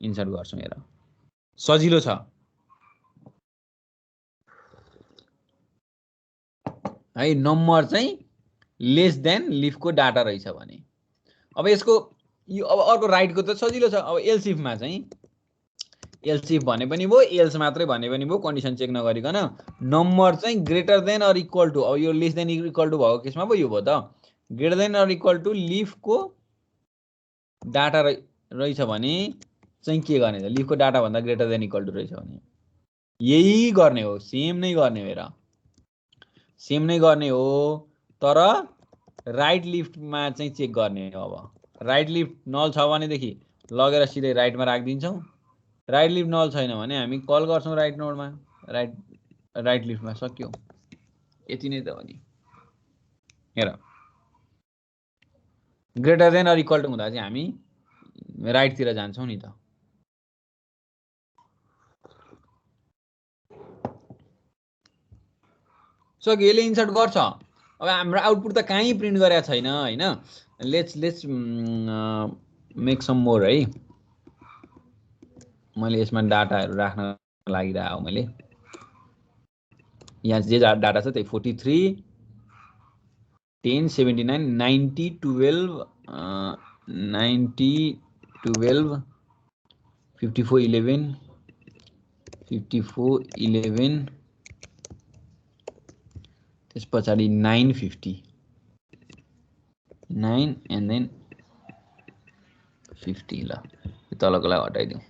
इन्सर्ट गर्छौँ हेर सजिलो छ है नम्बर चाहिँ लेस देन लिफको डाटा रहेछ भने अब यसको यो अब अर्को राइटको त सजिलो छ अब एल्सिफमा चाहिँ एल्सिफ भने पनि भयो एल्स मात्रै भने पनि भयो कन्डिसन चेक नगरिकन नम्बर चाहिँ greater than or equal to अब यो लेस देन इक्वल टु भएको केसमा पो यो भयो त greater than or equal to लिफको डाटा रहेछ भने चाहिँ के गर्ने त लिफको डाटा भन्दा ग्रेटर देन इक्वल टु रहेछ भने यही गर्ने हो सेम नै गर्ने हो हेर सेम नै गर्ने हो तर राइट लिफ्टमा चाहिँ चेक गर्ने हो अब राइट लिफ्ट नल छ भनेदेखि लगेर सिधै राइटमा राखिदिन्छौँ राइट लिफ्ट नल छैन भने हामी कल गर्छौँ राइट नोडमा राइट लिफ्टमा सक्यो यति नै त हो नि हेर greater than or equal to हुँदा चाहिँ हामी राइटतिर जान्छौँ नि त सो यसले इन्सर्ट गर्छ अब हाम्रो आउटपुट त कहीँ प्रिन्ट गरेको छैन हैन लेट्स मेक सम मोर है मैले यसमा डाटाहरू राख्न लागिरहेको हो मैले यहाँ जे डाटा छ त्यही 43 10 79 90 12 90 12 54 11 54 11 त्यस पछाडि 950 9 and then 50 ल तलकोलाई हटाइदिउँ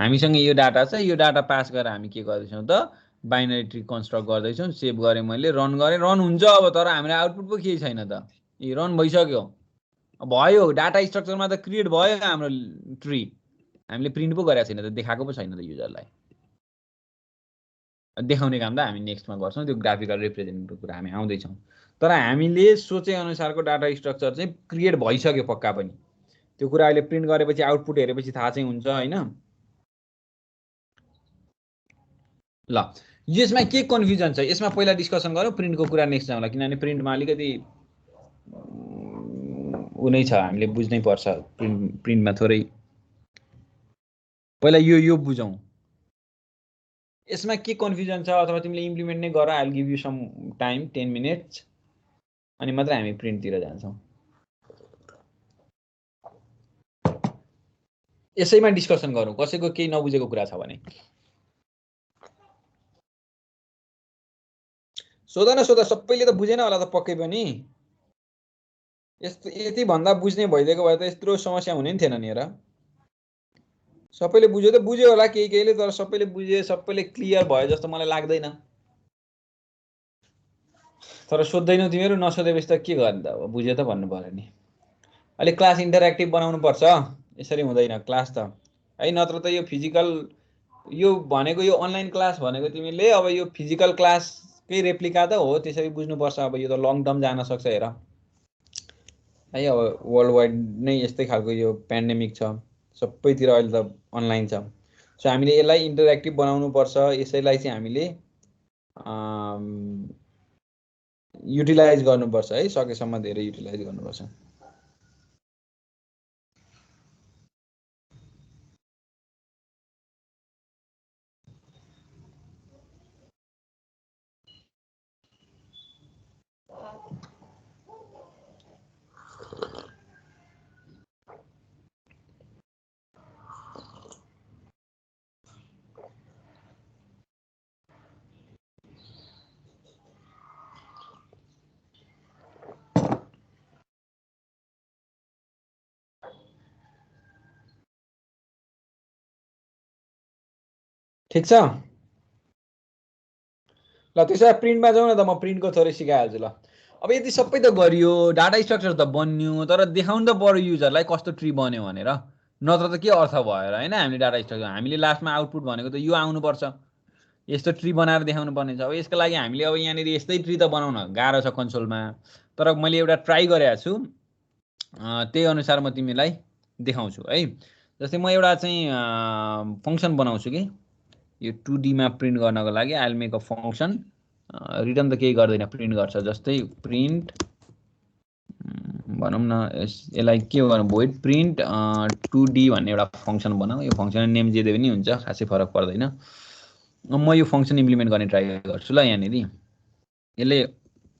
हामीसँग यो डाटा छ यो डाटा पास गरेर हामी के गर्दैछौँ त बाइनरी ट्री कन्स्ट्रक्ट गर्दैछौँ सेभ गरेँ मैले रन गरेँ रन हुन्छ अब तर हाम्रो आउटपुट पो केही छैन त ए रन भइसक्यो भयो डाटा स्ट्रक्चरमा त क्रिएट भयो हाम्रो ट्री हामीले प्रिन्ट पो गरेको छैन त देखाएको पो छैन त युजरलाई देखाउने काम त हामी नेक्स्टमा गर्छौँ त्यो ग्राफिकल रिप्रेजेन्टेटिभको कुरा हामी आउँदैछौँ तर हामीले सोचे अनुसारको डाटा स्ट्रक्चर चाहिँ क्रिएट भइसक्यो पक्का पनि त्यो कुरा अहिले प्रिन्ट गरेपछि आउटपुट हेरेपछि थाहा चाहिँ हुन्छ हैन ल यसमा के कन्फ्युजन छ यसमा पहिला डिस्कसन गरौँ प्रिन्टको कुरा नेक्स्ट जाउँला किनभने प्रिन्टमा अलिकति उनै छ हामीले बुझ्नै पर्छ प्रिन्टमा थोरै पहिला यो बुझौँ यसमा के कन्फ्युजन छ अथवा तिमीले इम्प्लिमेन्ट नै गर I will give you some time 10 minutes अनि मात्र हामी प्रिन्टतिर जान्छौँ यसैमा डिस्कसन गरौँ कसैको केही नबुझेको कुरा छ भने सोध न सोध सबैले त बुझेन होला त पक्कै पनि यस्तो यति भन्दा बुझ्ने भइदिएको भए त यत्रो समस्या हुने नि थिएन नि हेर सबैले बुझ्यो त बुझ्यो होला केहीले तर सबैले बुझे सबैले क्लियर भयो जस्तो मलाई लाग्दैन तर सोध्दैनौ तिमीहरू नसोधेपछि त के गर्ने त अब बुझ्यो त भन्नु पर्यो नि अलि क्लास इन्टरेक्टिभ बनाउनु पर्छ यसरी हुँदैन क्लास त है नत्र त यो फिजिकल यो भनेको यो अनलाइन क्लास भनेको तिमीले अब यो फिजिकल क्लासकै रेप्लिका त हो त्यसरी बुझ्नुपर्छ अब यो त लङ टर्म जान सक्छ हेर है अब वर्ल्ड वाइड नै यस्तै खालको यो पेन्डेमिक छ सबैतिर अहिले त अनलाइन छ सो हामीले यसलाई इन्टरेक्टिभ बनाउनु पर्छ यसैलाई चाहिँ हामीले युटिलाइज गर्नुपर्छ है सकेसम्म धेरै युटिलाइज गर्नुपर्छ ठीक छ ल त्यसै प्रिन्टमा जाउँ न त म प्रिन्टको थोरै सिकाइहाल्छु ल अब यदि सबै त गरियो डाटा स्ट्रक्चर त बन्यो तर देखाउनु त पर्यो युजरलाई कस्तो ट्री बन्यो भनेर नत्र त के अर्थ भयो हैन हामीले डाटा स्ट्रक्चर हामीले लास्टमा आउटपुट भनेको त यो आउनुपर्छ यस्तो ट्री बनाएर देखाउनु पर्ने छ अब यसको लागि हामीले अब यहाँनिर यस्तै ट्री त बनाउन गाह्रो छ कन्सोलमा तर मैले एउटा ट्राई गरेको छु त्यही अनुसार म तिमीलाई देखाउँछु है जस्तै म एउटा चाहिँ फंक्सन बनाउँछु कि यो 2D मा प्रिन्ट गर्नको लागि I will make a function return त केही गर्दैन प्रिन्ट गर्छ जस्तै प्रिन्ट भनौं न यसलाई के गर्नु void प्रिन्ट 2D भन्ने एउटा फंक्सन बनाऊ यो फंक्सन नेम जे दिए पनि हुन्छ खासै फरक पर्दैन म यो फंक्सन इम्प्लिमेन्ट गर्ने ट्राई गर्छु ल यहाँनिर यसले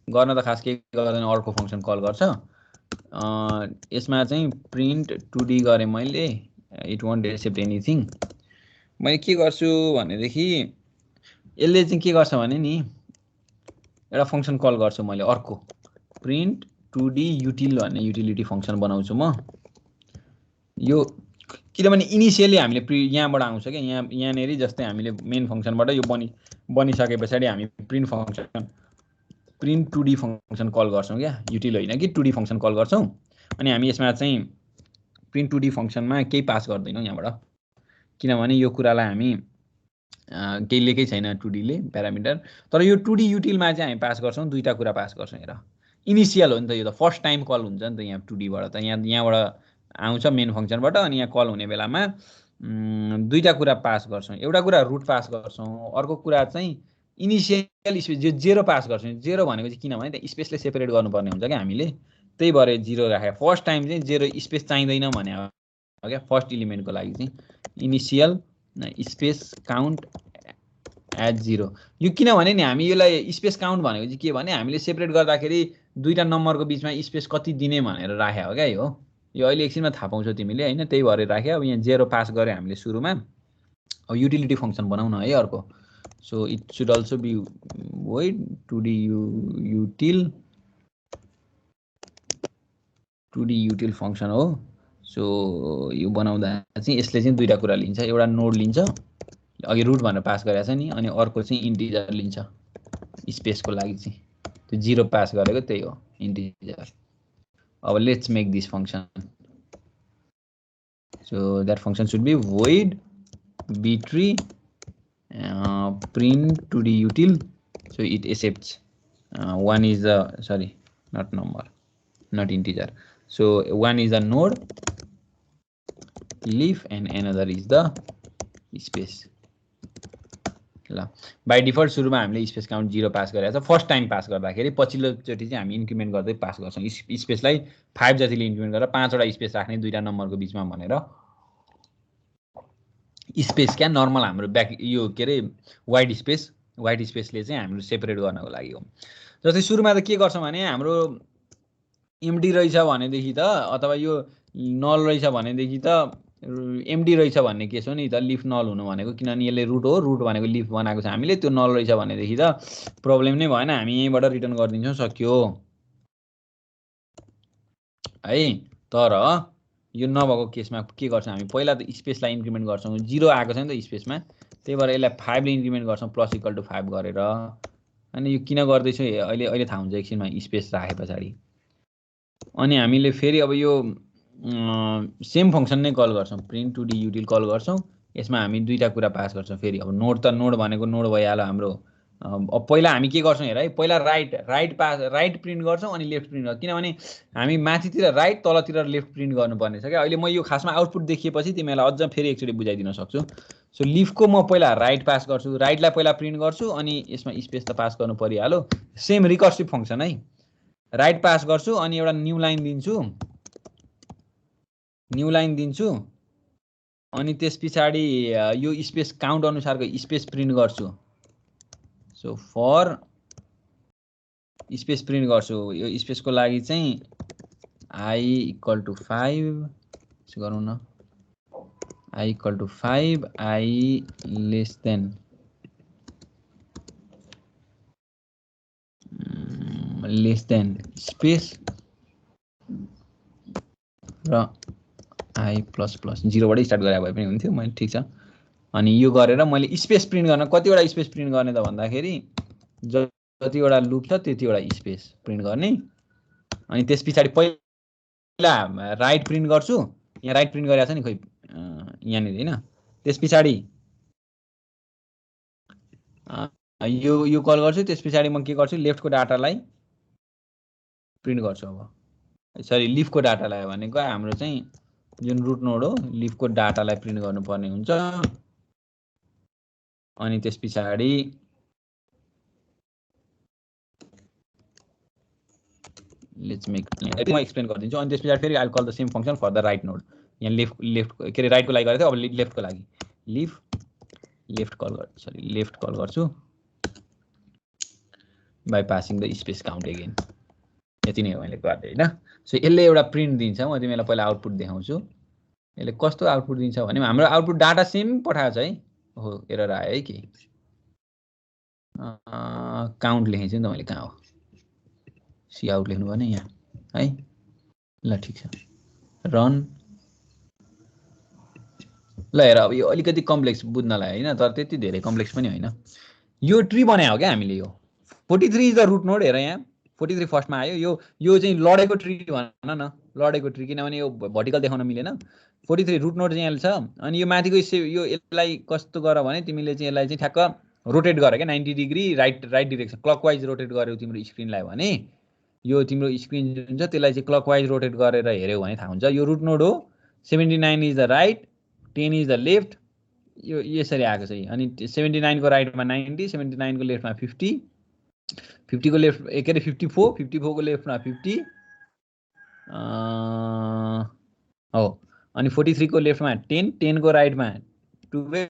गर्न त खास केही गर्दैन अर्को फंक्सन कल गर्छ यसमा चाहिँ प्रिन्ट 2D गरे मैले इट वन्ट एक्सेप्ट एनीथिङ मैले के गर्छु भनेदेखि यसले चाहिँ के गर्छ भने नि एउटा फंक्सन कल गर्छु मैले अर्को प्रिन्ट 2D युटिल भन्ने युटिलिटी फंक्सन बनाउँछु म यो किनभने इनिशियली हामीले यहाँबाट आउँछ के यहाँनेरि जस्तै हामीले मेन फंक्सनबाट यो बनिसकेपछि हामी print function print 2D function call गर्छौं क्या युटिल हैन कि 2D फंक्सन कल गर्छौं अनि हामी यसमा चाहिँ प्रिन्ट 2D फंक्सनमा केही पास गर्दैनौं यहाँबाट किनभने यो कुरालाई हामी केही लेकै छैन 2D ले प्यारामिटर तर यो 2D युटिलमा चाहिँ हामी पास गर्छौं दुईटा कुरा पास गर्छौं हेर इनिसियल हो नि त यो त फर्स्ट टाइम कल हुन्छ नि त यहाँ 2D बाट त यहाँबाट आउँछ मेन फंक्सनबाट अनि यहाँ कल हुने बेलामा दुईटा कुरा पास गर्छौं एउटा कुरा रुट पास गर्छौं अर्को कुरा चाहिँ इनिसियल स्पेस जो 0 पास गर्छौं 0 भनेको चाहिँ किनभने त्यहाँ स्पेसले सेपरेट गर्नुपर्ने हुन्छ क्या हामीले त्यही भएर 0 राखे फर्स्ट टाइम चाहिँ 0 स्पेस चाहिँदैन भने हो क्या फर्स्ट एलिमेन्टको लागि चाहिँ इनिसियल स्पेस काउन्ट एट 0 यो किनभने नि हामी यसलाई स्पेस काउन्ट भनेको चाहिँ के भने हामीले सेपरेट गर्दाखेरि दुईटा नम्बरको बीचमा स्पेस कति दिने भनेर राखे हो क्या यो अहिले एकछिनमा थाहा पाउँछौ तिमीले हैन त्यही भएर राखे अब यहाँ 0 पास गरे हामीले सुरुमा अब युटिलिटी फंक्सन बनाउन है अर्को so it should also be void 2D util function हो सो यो बनाउँदा चाहिँ यसले चाहिँ दुईटा कुरा लिन्छ एउटा नोड लिन्छ अघि रुट भनेर पास गरेको छ नि अनि अर्को चाहिँ इन्टिजर लिन्छ स्पेसको लागि चाहिँ त्यो 0 पास गरेको त्यही हो इन्टिजर अब let's make this function so that function should be void b-tree print 2D util so it accepts one is the sorry not number not integer so one is the node leaf and another is the space ल by default सुरुमा हामीले space count 0 pass गरेको छ first time pass गर्दाखेरि पछिल्लो चोटी चाहिँ हामी इन्क्रिमेन्ट गर्दै पास गर्छौं स्पेसलाई 5 जतिले इन्क्रिमेन्ट गरेर 5 वटा स्पेस राख्ने दुईटा नम्बरको बीचमा भनेर स्पेस क्या नर्मल हाम्रो ब्याक यो के रे वाइड स्पेसले चाहिँ हामीले सेपरेट गर्नको लागि हो जस्तै सुरुमा त के गर्छौं भने हाम्रो एमडी रहेछ भनेदेखि त अथवा यो नल रहेछ भनेदेखि त एमडी रहेछ भन्ने केस हो नि त लिफ नल हुनु भनेको किनभने यसले रुट हो रुट भनेको लिफ बनाएको छ हामीले त्यो नल रहेछ भनेदेखि त प्रब्लम नै भएन हामी यहीँबाट रिटर्न गरिदिन्छौं सक्यो है तर यो नभएको केसमा के गर्छौं हामी पहिला त स्पेसलाई इन्क्रिमेन्ट गर्छौं 0 आएको छ नि त स्पेसमा त्यही भएर यसलाई 5 ले इन्क्रिमेन्ट गर्छौं प्लस इक्वल टु 5 गरेर अनि यो किन गर्दै छु अहिले थाहा हुन्छ एकछिनमा स्पेस राखे पछाडी अनि हामीले फेरि अब यो सेम फंक्सन नै कल गर्छौं प्रिन्ट 2D util कल गर्छौं यसमा हामी दुईटा कुरा पास गर्छौं फेरि अब नोड त नोड भनेको नोड भइहाल्यो हाम्रो अब पहिला हामी के गर्छौं हेर है पहिला राइट प्रिन्ट गर्छौं अनि लेफ्ट प्रिन्ट गर्छौं किनभने हामी माथितिर राइट तलतिर लेफ्ट प्रिन्ट गर्नुपर्ने छ के अहिले म यो खासमा आउटपुट देखिएपछि तिमीलाई अझ फेरि एकचोटी बुझाइदिन सक्छु सो लिफको म पहिला राइट पास गर्छु राइटलाई पहिला प्रिन्ट गर्छु अनि यसमा स्पेस त पास गर्नु परिहाल्यो सेम रिकर्सिभ फंक्सन है राइट पास गर्छु अनि एउटा न्यू लाइन दिन्छु अनि त्यसपछि यो स्पेस काउन्ट अनुसारको स्पेस प्रिन्ट गर्छु सो फर स्पेस प्रिन्ट गर्छु यो स्पेसको लागि चाहिँ I equal to 5 यसो गरौँ न I equal to 5 I less than space र I plus plus 0 बाट स्टार्ट गरे भए पनि हुन्थ्यो मैले ठीक छ अनि यो गरेर मैले स्पेस प्रिन्ट गर्न कतिवटा स्पेस प्रिन्ट गर्ने त भन्दाखेरि जतिवटा लूप छ त्यतिवटा स्पेस प्रिन्ट गर्ने अनि त्यसपछि पहिला राइट प्रिन्ट गर्छु यहाँ राइट प्रिन्ट गरेको छ नि खोइ यहाँ नि हैन त्यसपछि यो कल गर्छु त्यसपछि म के गर्छु लेफ्टको डाटालाई प्रिन्ट गर्छु अब सरी लिफको डाटालाई भनेको हाम्रो चाहिँ जुन रुट नोड हो लिफको डाटालाई प्रिन्ट गर्नुपर्ने हुन्छ अनि त्यसपछि लेट्स मेक म एक्सप्लेन गरिदिन्छु अनि त्यसपछि फेरि I call the same function for the right node यहाँ लेफ्ट के रे राइटको लागि गरेको थियो अब लेफ्टको लागि लेफ्ट कल गर्छु by passing the space count again यति नै हो मैले गर्दै हैन सो यसले एउटा प्रिन्ट दिन्छ म तिमीलाई पहिला आउटपुट देखाउँछु यसले कस्तो आउटपुट दिन्छ भने हाम्रो आउटपुट डाटा सेम पठाएको छ है हो एरर आयो है के काउन्ट लेखेछु नि त मैले कहाँ हो सी आउट लेख्नु भने यहाँ है ल ठीक छ रन ल हेर अब यो अलिकति कम्प्लेक्स बुझ्नलाई हैन तर त्यति धेरै कम्प्लेक्स पनि हैन यो ट्री बनायो क्या हामीले यो 43 इज द रुट नोड हेर यहाँ 43 फर्स्टमा आयो यो चाहिँ लडेको ट्री भन्न न लडेको ट्री किनभने यो भर्टिकल देखाउन मिलेन 43 रुट नोड चाहिँ यहाँ छ अनि यो माथिको यो यसलाई कस्तो गर भने तिमीले चाहिँ यसलाई चाहिँ ठ्याक्क रोटेट गर के 90 degree right direction clockwise rotate गर्यौ तिम्रो स्क्रिनलाई भने यो तिम्रो स्क्रिन जुन छ त्यसलाई चाहिँ क्लकवाइज रोटेट गरेर हेर्यौ भने थाहा हुन्छ यो रुट नोड हो 79 is the right 10 is the left यो यसरी आएको छ अनि 79 को राइटमा 90 79 को लेफ्टमा 50 50 को लेफ्ट के अरे 54 54 को लेफ्टमा 50 हो अनि 43 को लेफ्टमा 10 10 को राइटमा 12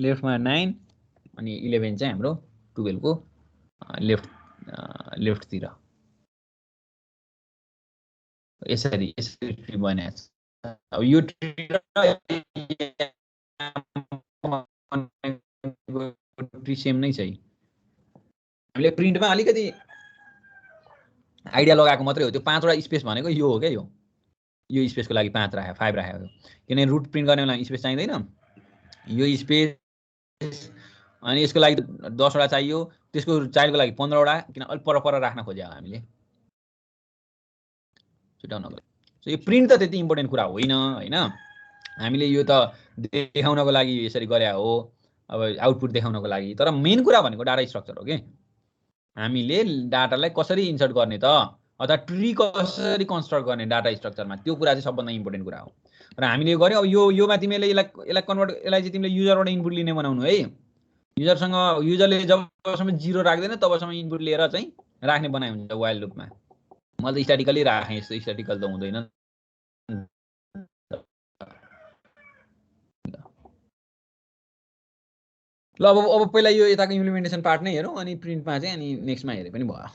लेफ्टमा 9 अनि 11 चाहिँ हाम्रो 12 को लेफ्टतिर यसरी ट्री बनाएको छ अब यो ट्री सेम नै छ हामीले प्रिन्टमा अलिकति आइडिया लगाएको मात्रै हो त्यो 5 वटा स्पेस भनेको यो हो क्या यो स्पेसको लागि 5 राख्यो 5 राखेको किनभने रुट प्रिन्ट गर्ने बेला स्पेस चाहिँदैन यो स्पेस अनि यसको लागि 10 वटा चाहियो त्यसको चाइल्डको लागि 15 वटा किन अलि पर राख्न खोज्यो हामीले छुटाउनको सो यो प्रिन्ट त त्यति इम्पोर्टेन्ट कुरा होइन हैन हामीले यो त देखाउनको लागि यसरी गरे हो अब आउटपुट देखाउनको लागि तर मेन कुरा भनेको डाटा स्ट्रक्चर हो के हामीले डाटालाई कसरी इन्सर्ट गर्ने त अथवा ट्री कसरी कन्स्ट्रक्ट गर्ने डाटा स्ट्रक्चरमा त्यो कुरा चाहिँ सबभन्दा इम्पोर्टेन्ट कुरा हो र हामीले गर्यौ अब योमा तिमीले यसलाई कन्भर्ट यसलाई चाहिँ तिमीले युजरबाट इनपुट लिने बनाउनु है युजरले जबसम्म 0 राख्दैन तबसम्म इनपुट लिएर चाहिँ राख्ने बनाइ हुन्छ वाइल लुपमा मैले त स्ट्याटिकली राखेँ यस्तो स्ट्याटिकल त हुँदैन ल अब पहिला यो यताको इम्प्लिमेन्टेसन पार्ट नै हेरौँ अनि प्रिन्टमा चाहिँ अनि नेक्स्टमा हेरे पनि भयो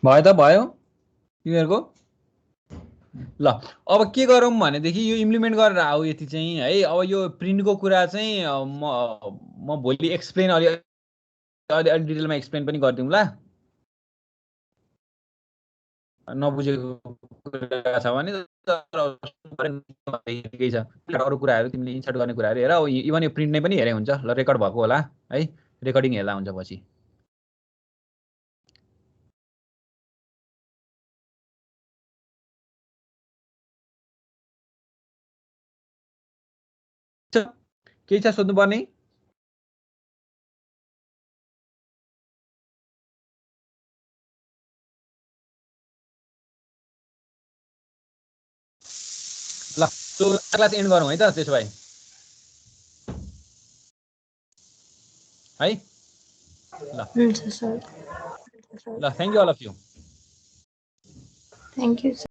भयो त भयो तिमीहरुको ल अब के गरौँ भनेदेखि यो इम्प्लिमेन्ट गरेर आऊ यति चाहिँ है अब यो प्रिन्टको कुरा चाहिँ म भोलि एक्सप्लेन अलि डिटेलमा एक्सप्लेन पनि गर्दिउँला नबुझेको कुरा छ भने केही छ अरु कुराहरु तिमीले इन्सर्ट गर्ने कुराहरु हेर इभन यो प्रिन्ट नै पनि हेरे हुन्छ ल रेकर्ड भएको होला है रेकर्डिङ हेर्दा हुन्छ पछि केही छ सोध्नु पर्ने ल सो क्लास एन्ड गरौँ है त त्यसो भए है ल हुन्छ सर ल thank you all of you thank you